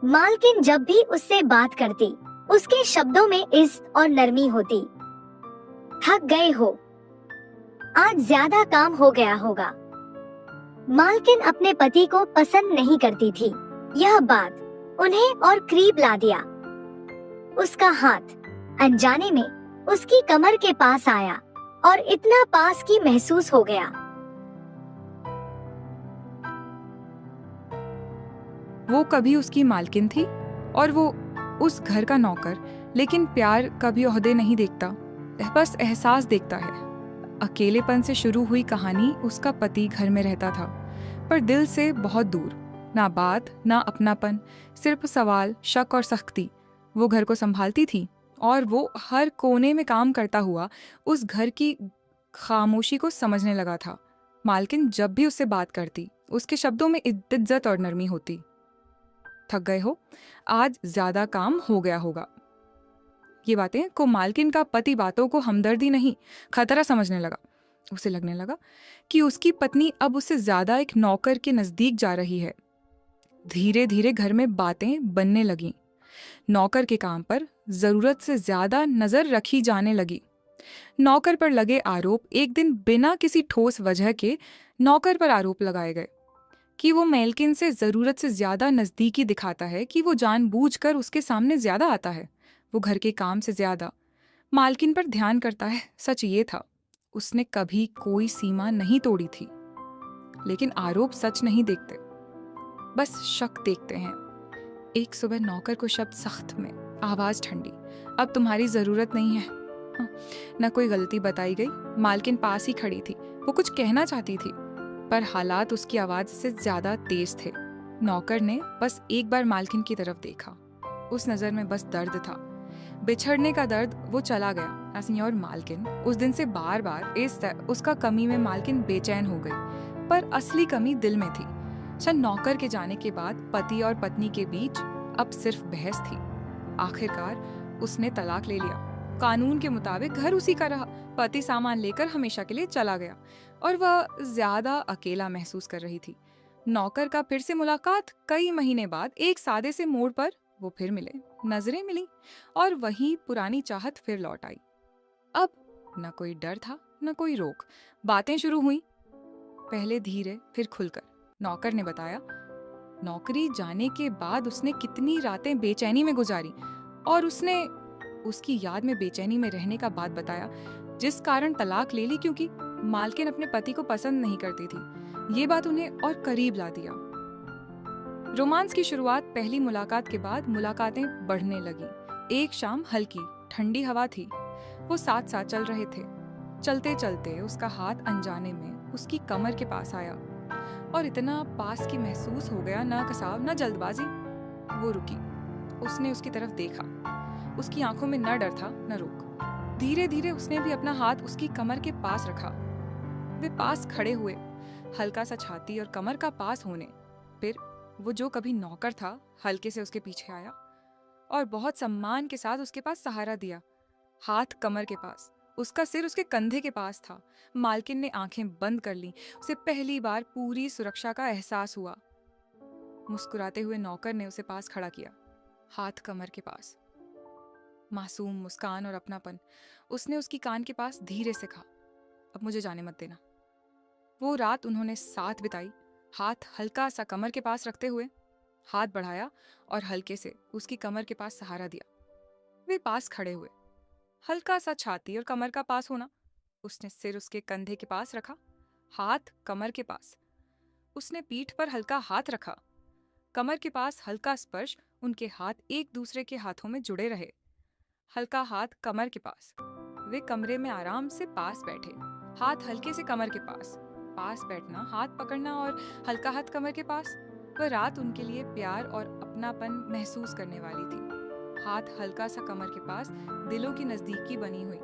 मालकिन जब भी उससे बात करती, उसके शब्दों में इज्जत और नरमी होती। थक गए हो? आज ज्यादा काम हो गया होगा। मालकिन अपने पति को पसंद नहीं करती थी। यह बात उन्हें और करीब ला दिया। उसका हाथ अनजाने में उसकी कमर के पास आया और इतना पास की महसूस हो गया। वो कभी उसकी मालकिन थी और वो उस घर का नौकर, लेकिन प्यार कभी ओहदे नहीं देखता, बस एहसास देखता है। अकेलेपन से शुरू हुई कहानी उसका पति घर में रहता था, पर दिल से बहुत दूर। ना बात, ना अपनापन, सिर्फ सवाल, शक और सख्ती। वो घर को संभालती थी और वो हर कोने में काम करता हुआ उस घर की खामोशी को समझने लगा था। मालकिन जब भी उससे बात करती, उसके शब्दों में इज्जत और नरमी होती। थक गए हो? आज ज्यादा काम हो गया होगा। ये बातें को मालकिन का पति बातों को हमदर्दी नहीं, खतरा समझने लगा। उसे लगने लगा कि उसकी पत्नी अब उससे ज्यादा एक नौकर के नजदीक जा रही है। धीरे धीरे घर में बातें बनने लगीं। नौकर के काम पर जरूरत से ज्यादा नजर रखी जाने लगी। नौकर पर लगे आरोप एक दिन बिना किसी ठोस वजह के नौकर पर आरोप लगाए गए कि वो मालकिन से जरूरत से ज्यादा नजदीकी दिखाता है, कि वो जानबूझकर उसके सामने ज्यादा आता है, वो घर के काम से ज्यादा मालकिन पर ध्यान करता है। सच ये था, उसने कभी कोई सीमा नहीं तोड़ी थी। लेकिन आरोप सच नहीं देखते, बस शक देखते हैं। एक सुबह नौकर को शब्द सख्त में, आवाज ठंडी, अब तुम्हारी जरूरत नहीं है। न कोई गलती बताई गई। मालकिन पास ही खड़ी थी, वो कुछ कहना चाहती थी, पर हालात उसकी आवाज से ज्यादा तेज थे। नौकर ने बस एक बार मालकिन की तरफ देखा। उस नजर में बस दर्द था, बिछड़ने का दर्द। वो चला गया। सिन्योर मालकिन उस दिन से बार बार उसका कमी में मालकिन बेचैन हो गई, पर असली कमी दिल में थी। शायद नौकर के जाने के बाद पति और पत्नी के बीच अब सिर्फ बहस थी। आखिरकार उसने तलाक ले लिया। कानून के मुताबिक घर उसी का रहा। पति सामान लेकर हमेशा के लिए चला गया और वह ज्यादा अकेला महसूस कर रही थी। नौकर का फिर से मुलाकात कई महीने बाद एक सादे से मोड़ पर वो फिर मिले, नजरें मिली और वही पुरानी चाहत फिर लौट आई। अब न कोई डर था, न कोई रोक। बातें शुरू हुई, पहले धीरे फिर खुलकर। नौकर ने बताया नौकरी जाने के बाद उसने कितनी रातें बेचैनी में गुजारी, और उसने उसकी याद में बेचैनी में रहने का बात बताया, जिस कारण तलाक ले ली, क्योंकि मालकिन अपने पति को पसंद नहीं करती थी। ये बात उन्हें और करीब ला दिया। रोमांस की शुरुआत पहली मुलाकात के बाद मुलाकातें बढ़ने लगी। एक शाम हल्की ठंडी हवा थी, वो साथ साथ चल रहे थे। चलते चलते उसका हाथ अनजाने में उसकी कमर के पास आया और इतना पास की महसूस हो गया, ना कसाव ना जल्दबाजी। वो रुकी, उसने उसकी तरफ देखा। उसकी आंखों में न डर था न रोक। धीरे धीरे उसने भी अपना हाथ उसकी कमर के पास रखा। वे पास खड़े हुए, हल्का सा छाती और कमर का पास होने। फिर वो जो कभी नौकर था हल्के से उसके पीछे आया और बहुत सम्मान के साथ उसके पास सहारा दिया। हाथ कमर के पास, उसका सिर उसके कंधे के पास था। मालकिन ने आंखें बंद कर ली। उसे पहली बार पूरी सुरक्षा का एहसास हुआ। मुस्कुराते हुए नौकर ने उसे पास खड़ा किया, हाथ कमर के पास। मासूम मुस्कान और अपनापन। उसने उसकी कान के पास धीरे से कहा, अब मुझे जाने मत देना। वो रात उन्होंने साथ बिताई। हाथ हल्का सा कमर के पास रखते हुए हाथ बढ़ाया और हल्के से उसकी कमर के पास सहारा दिया। वे पास खड़े हुए, हल्का सा छाती और कमर का पास होना। उसने सिर उसके कंधे के पास रखा, हाथ कमर के पास। उसने पीठ पर हल्का हाथ रखा, कमर के पास हल्का स्पर्श। उनके हाथ एक दूसरे के हाथों में जुड़े रहे, हल्का हाथ कमर के पास। वे कमरे में आराम से पास बैठे, हाथ हल्के से कमर के पास। पास बैठना, हाथ पकड़ना और हल्का हाथ कमर के पास। वह रात उनके लिए प्यार और अपनापन महसूस करने वाली थी। हाथ हल्का सा कमर के पास, दिलों की नजदीकी बनी हुई।